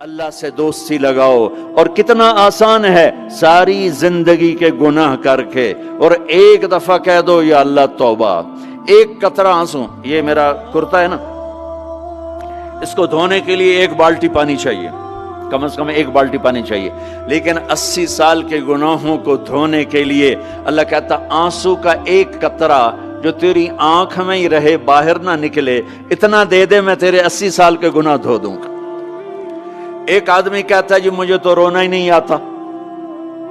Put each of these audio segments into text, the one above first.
اللہ سے دوستی لگاؤ، اور کتنا آسان ہے ساری زندگی کے گناہ کر کے اور ایک دفعہ کہہ دو یا اللہ توبہ، ایک قطرہ آنسو، یہ میرا کرتا ہے نا، اس کو دھونے کے لیے ایک بالٹی پانی چاہیے، کم از کم ایک بالٹی پانی چاہیے، لیکن 80 سال کے گناہوں کو دھونے کے لیے اللہ کہتا آنسو کا ایک قطرہ جو تیری آنکھ میں ہی رہے باہر نہ نکلے، اتنا دے دے میں تیرے 80 سال کے گناہ دھو دوں گا۔ ایک آدمی کہتا ہے جی مجھے تو رونا ہی نہیں آتا،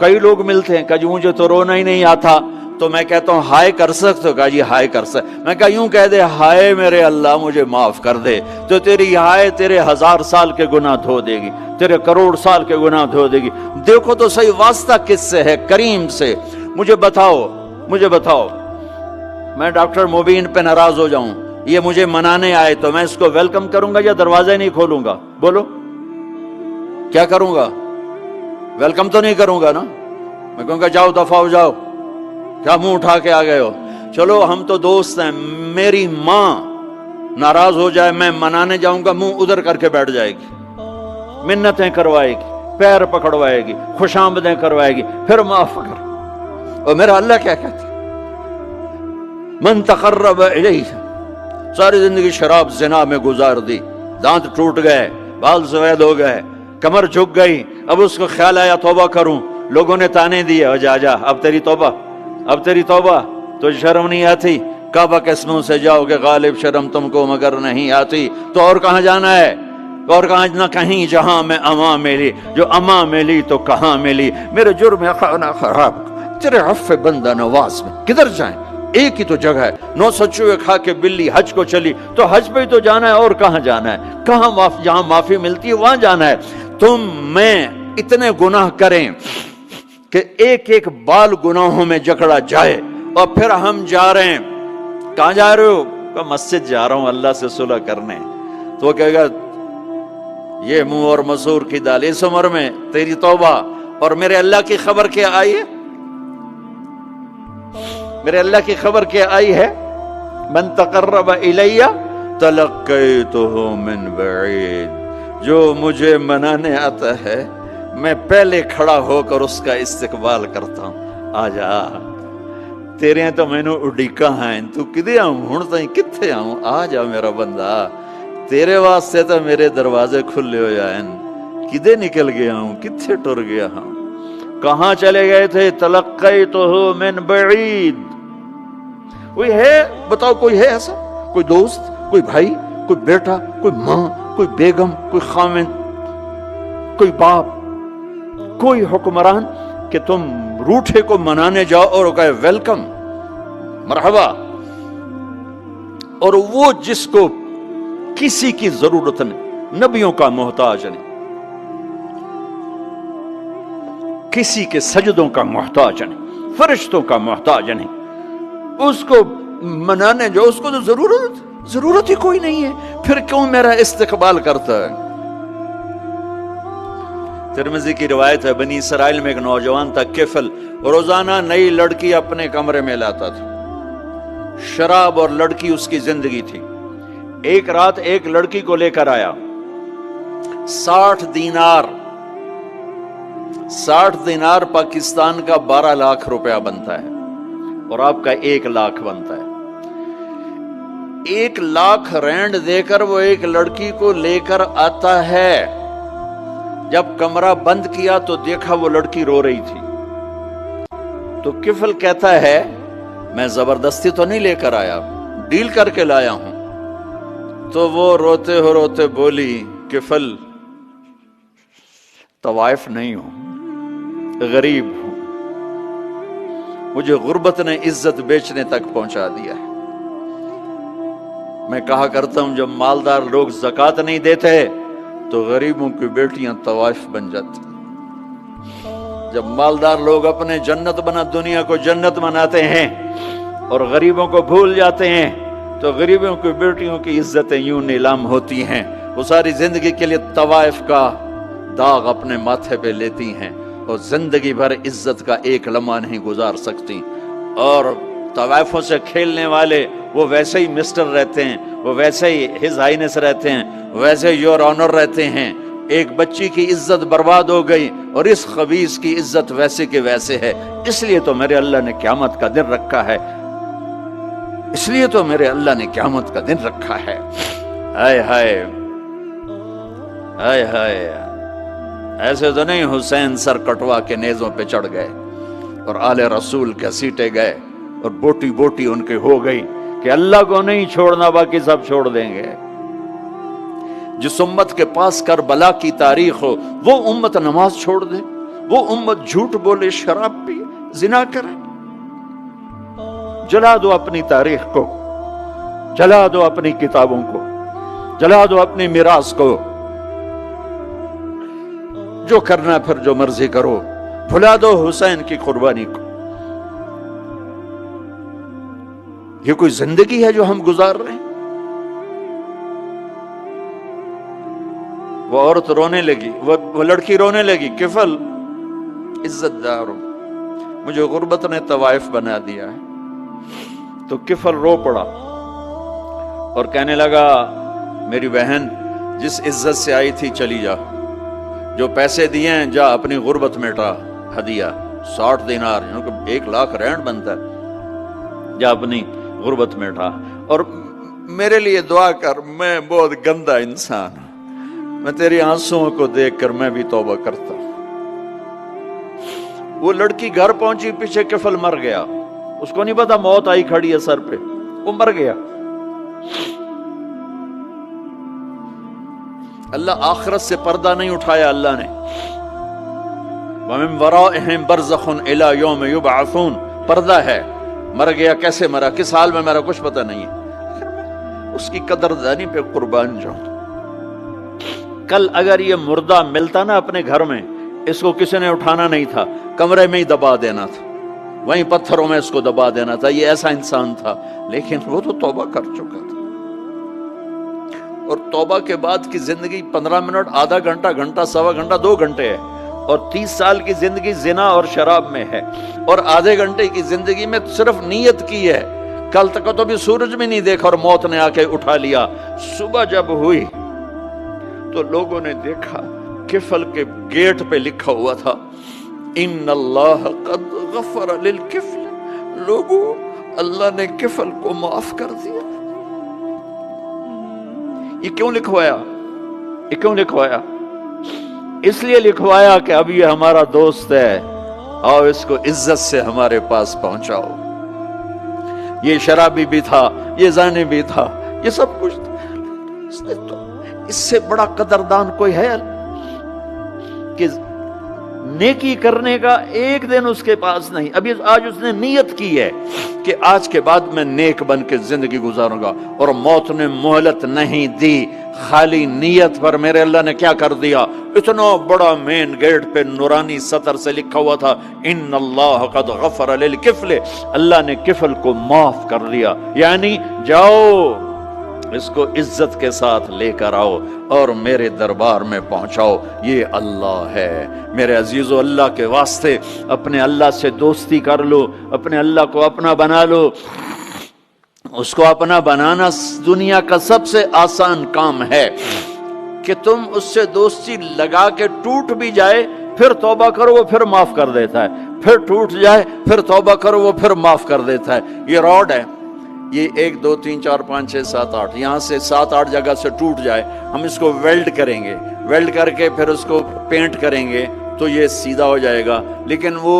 کئی لوگ ملتے ہیں کہ جی مجھے تو رونا ہی نہیں آتا، تو میں کہتا ہوں ہائے کر سکتے ہو؟ کہا جی ہائے کر سکتے، میں کہا یوں کہہ دے ہائے میرے اللہ مجھے معاف کر دے، تو تیری ہائے تیرے 1000 سال کے گناہ دھو دے گی، تیرے کروڑ سال کے گناہ دھو دے گی۔ دیکھو تو صحیح واسطہ کس سے ہے؟ کریم سے۔ مجھے بتاؤ میں ڈاکٹر مبین پہ ناراض ہو جاؤں، یہ مجھے منانے آئے تو میں اس کو ویلکم کروں گا یا دروازہ نہیں کھولوں گا؟ بولو کیا کروں گا؟ ویلکم تو نہیں کروں گا نا، میں کہوں گا جاؤ دفعہ ہو جاؤ، کیا منہ اٹھا کے آ گئے ہو؟ چلو ہم تو دوست ہیں، میری ماں ناراض ہو جائے میں منانے جاؤں گا، منہ ادھر کر کے بیٹھ جائے گی، منتیں کروائے گی، پیر پکڑوائے گی، خوش آمدیں کروائے گی، پھر معاف کر۔ اور میرا اللہ کیا کہتا ہے؟ من تقرب الیہ، ساری زندگی شراب زنا میں گزار دی، دانت ٹوٹ گئے، بال سفید ہو گئے، کمر جھک گئی، اب اس کو خیال آیا توبہ کروں، لوگوں نے تانے دیے جا اب تیری توبہ، تو شرم نہیں آتی؟ کعبہ کس منہ سے جاؤ گے غالب شرم تم کو مگر نہیں آتی، تو اور کہاں جانا ہے؟ اور کہاں نہ کہیں جہاں میں اماں ملی، جو اماں ملی تو کہاں ملی، میرے جرم خانہ خراب تیرے عفو بندہ نواز میں کدھر جائیں؟ ایک ہی تو جگہ ہے، 900 چوہے کھا کے بلی حج کو چلی، تو حج پہ ہی تو جانا ہے، اور کہاں جانا ہے؟ کہاں جہاں معافی ملتی ہے وہاں جانا ہے۔ تم میں اتنے گناہ کریں کہ ایک ایک بال گناہوں میں جکڑا جائے، اور پھر ہم جا رہے ہیں، کہاں جا رہے ہو؟ کہ مسجد جا رہا ہوں اللہ سے صلح کرنے، تو وہ کہے گا یہ منہ اور مسور کی دال، اس عمر میں تیری توبہ، اور میرے اللہ کی خبر کیا آئی ہے؟ میرے اللہ کی خبر کیا آئی ہے؟ من تقرب الیہ تلقیتہ من بعید، جو مجھے منانے آتا ہے میں پہلے کھڑا ہو کر اس کا استقبال کرتا ہوں، آجا تیرے ہیں تو میں نے اڈیکا ہیں، تو کدے آؤں ہوں تائیں کتھے آؤں، آجا میرا بندہ، تیرے واسطے تو میرے دروازے کھلے ہو جائیں، کدے نکل گیا ہوں، کتھے ٹر گیا ہوں، کہاں چلے گئے تھے؟ تلقیتہ من بعید۔ کوئی ہے بتاؤ، کوئی ہے ایسا؟ کوئی دوست، کوئی بھائی، کوئی بیٹا، کوئی ماں، کوئی بیگم، کوئی خامن، کوئی باپ، کوئی حکمران کہ تم روٹھے کو منانے جاؤ اور وہ کہے ویلکم، مرحبا، اور وہ جس کو کسی کی ضرورت نہیں، نبیوں کا محتاج نہیں، کسی کے سجدوں کا محتاج نہیں، فرشتوں کا محتاج نہیں، اس کو منانے جو اس کو تو ضرورت ہی کوئی نہیں ہے، پھر کیوں میرا استقبال کرتا ہے؟ ترمذی کی روایت ہے، بنی اسرائیل میں ایک نوجوان تھا کفل، روزانہ نئی لڑکی اپنے کمرے میں لاتا تھا، شراب اور لڑکی اس کی زندگی تھی۔ ایک رات ایک لڑکی کو لے کر آیا، 60 دینار پاکستان کا 12 لاکھ روپیہ بنتا ہے، اور آپ کا 1 لاکھ بنتا ہے۔ 1 لاکھ رینڈ دے کر وہ ایک لڑکی کو لے کر آتا ہے، جب کمرہ بند کیا تو دیکھا وہ لڑکی رو رہی تھی، تو کفل کہتا ہے میں زبردستی تو نہیں لے کر آیا، ڈیل کر کے لایا ہوں، تو وہ روتے بولی کفل طوائف نہیں ہوں، غریب ہوں، مجھے غربت نے عزت بیچنے تک پہنچا دیا ہے، میں کہا کرتا ہوں جب مالدار لوگ زکوٰۃ نہیں دیتے تو غریبوں کی بیٹیاں طوائف بن جاتی، جب مالدار لوگ اپنے دنیا کو جنت بناتے ہیں اور غریبوں کو بھول جاتے ہیں تو غریبوں کی بیٹیوں کی عزتیں یوں نیلام ہوتی ہیں، وہ ساری زندگی کے لیے طوائف کا داغ اپنے ماتھے پہ لیتی ہیں اور زندگی بھر عزت کا ایک لمحہ نہیں گزار سکتی، اور طوائفوں سے کھیلنے والے وہ ویسے ہی مسٹر رہتے ہیں، وہ ویسے ہی ہز ہائنس رہتے ہیں، ویسے یور آنر رہتے ہیں، ایک بچی کی عزت برباد ہو گئی اور اس خبیث کی عزت ویسے کے ویسے ہے، اس لیے تو میرے اللہ نے قیامت کا دن رکھا ہے، اس لیے تو میرے اللہ نے قیامت کا دن رکھا ہے۔ ہائے ہائے ہائے ہائے، ایسے تو نہیں حسین سر کٹوا کے نیزوں پہ چڑھ گئے اور آل رسول کے سیٹے گئے اور بوٹی بوٹی ان کے ہو گئی کہ اللہ کو نہیں چھوڑنا باقی سب چھوڑ دیں گے۔ جس امت کے پاس کربلا کی تاریخ ہو وہ امت نماز چھوڑ دے، وہ امت جھوٹ بولے، شراب پی، زنا کرے۔ جلا دو اپنی تاریخ کو، جلا دو اپنی کتابوں کو، جلا دو اپنی میراث کو، جو کرنا پھر جو مرضی کرو، بھلا دو حسین کی قربانی کو۔ یہ کوئی زندگی ہے جو ہم گزار رہے ہیں؟ وہ عورت رونے لگی، وہ لڑکی رونے لگی، کفل عزت دار ہو، مجھے غربت نے طوائف بنا دیا ہے۔ تو کفل رو پڑا اور کہنے لگا میری بہن جس عزت سے آئی تھی چلی جا، جو پیسے دیے ہیں جا اپنی غربت مٹا، ہدیہ 60 دینار یعنی کہ 1 لاکھ رینڈ بنتا ہے، جا اپنی غربت مٹا اور میرے لیے دعا کر، میں بہت گندا انسان ہوں، میں تیری آنسوؤں کو دیکھ کر میں بھی توبہ کرتا ہوں۔ وہ لڑکی گھر پہنچی، پیچھے کفل مر گیا، اس کو نہیں پتا موت آئی کھڑی ہے سر پہ، وہ مر گیا۔ اللہ آخرت سے پردہ نہیں اٹھایا اللہ نے۔ وَمِن وَرَائِهِمْ بَرْزَخٌ إِلَى يَوْمِ يُبْعَثُونَ، پردہ ہے، مر گیا، کیسے مرا، کس حال میں مرا، کچھ پتہ نہیں ہے، اس کی قدردانی پہ قربان جاؤں۔ کل اگر یہ مردہ ملتا نا اپنے گھر میں، اس کو کسی نے اٹھانا نہیں تھا، کمرے میں ہی دبا دینا تھا، وہیں پتھروں میں اس کو دبا دینا تھا، یہ ایسا انسان تھا، لیکن وہ تو توبہ کر چکا تھا۔ اور توبہ کے بعد کی زندگی 15 منٹ، آدھا گھنٹہ، گھنٹہ، سوا گھنٹہ، 2 گھنٹے ہے، اور 30 سال کی زندگی زنا اور شراب میں ہے، اور آدھے گھنٹے کی زندگی میں صرف نیت کی ہے۔ کل تک تو بھی سورج بھی نہیں دیکھا اور موت نے آ کے اٹھا لیا۔ صبح جب ہوئی تو لوگوں نے دیکھا کفل کے گیٹ پہ لکھا ہوا تھا ان اللہ قد غفر للکفل، لوگوں اللہ نے کفل کو معاف کر دیا۔ یہ کیوں لکھوایا؟ یہ کیوں لکھوایا؟ اس لیے لکھوایا کہ اب یہ ہمارا دوست ہے، آؤ اس کو عزت سے ہمارے پاس پہنچاؤ۔ یہ شرابی بھی تھا، یہ زانی بھی تھا، یہ سب کچھ تھا، اس سے بڑا قدردان کوئی ہے کہ نیکی کرنے کا ایک دن اس کے پاس نہیں؟ ابھی آج اس نے نیت کی ہے کہ آج کے بعد میں نیک بن کے زندگی گزاروں گا، اور موت نے مہلت نہیں دی، خالی نیت پر میرے اللہ نے کیا کر دیا، اتنا بڑا مین گیٹ پہ نورانی سطر سے لکھا ہوا تھا ان اللہ قد غفر للکفل، اللہ نے کفل کو معاف کر دیا، یعنی جاؤ اس کو عزت کے ساتھ لے کر آؤ اور میرے دربار میں پہنچاؤ، یہ اللہ ہے۔ میرے عزیزو، اللہ کے واسطے اپنے اللہ سے دوستی کر لو، اپنے اللہ کو اپنا بنا لو۔ اس کو اپنا بنانا دنیا کا سب سے آسان کام ہے کہ تم اس سے دوستی لگا کے ٹوٹ بھی جائے پھر توبہ کرو وہ پھر معاف کر دیتا ہے، پھر ٹوٹ جائے پھر توبہ کرو وہ پھر معاف کر دیتا ہے۔ یہ راڈ ہے، یہ 1 2 3 4 5 6 7 8 یہاں سے 7 8 جگہ سے ٹوٹ جائے، ہم اس کو ویلڈ کریں گے، ویلڈ کر کے پھر اس کو پینٹ کریں گے تو یہ سیدھا ہو جائے گا، لیکن وہ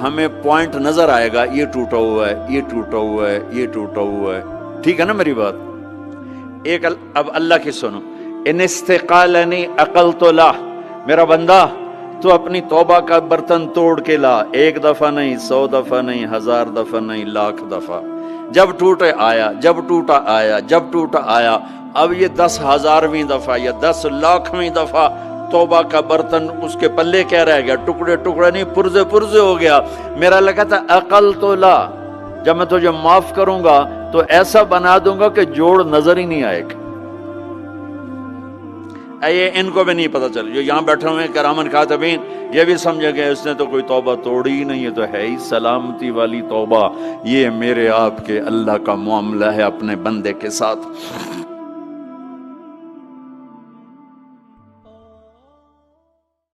ہمیں پوائنٹ نظر آئے گا، یہ ٹوٹا ہوا ہے، یہ ٹوٹا ہوا ہے، یہ ٹوٹا ہوا ہے۔ ٹھیک ہے نا میری بات؟ ایک اب اللہ کی سنو، ان استقالنی عقلت لا، میرا بندہ تو اپنی توبہ کا برتن توڑ کے لا، 1 دفعہ نہیں، 100 دفعہ نہیں، 1000 دفعہ نہیں، 1,00,000 دفعہ، جب ٹوٹے آیا، جب ٹوٹا آیا، جب ٹوٹا آیا۔ اب یہ 10,000ویں دفعہ یا 10,00,000ویں دفعہ توبہ کا برتن اس کے پلے کیا رہ گیا؟ ٹکڑے ٹکڑے نہیں، پرزے پرزے ہو گیا۔ میرا لگا تھا عقل تو لا، جب میں تجھے معاف کروں گا تو ایسا بنا دوں گا کہ جوڑ نظر ہی نہیں آئے گا۔ یہ ان کو بھی نہیں پتا چل، جو یہاں بیٹھے ہوئے کرامن کاتبین، یہ بھی سمجھے گئے اس نے تو کوئی توبہ توڑی ہی نہیں، یہ تو ہے ہی سلامتی والی توبہ۔ یہ میرے آپ کے اللہ کا معاملہ ہے اپنے بندے کے ساتھ۔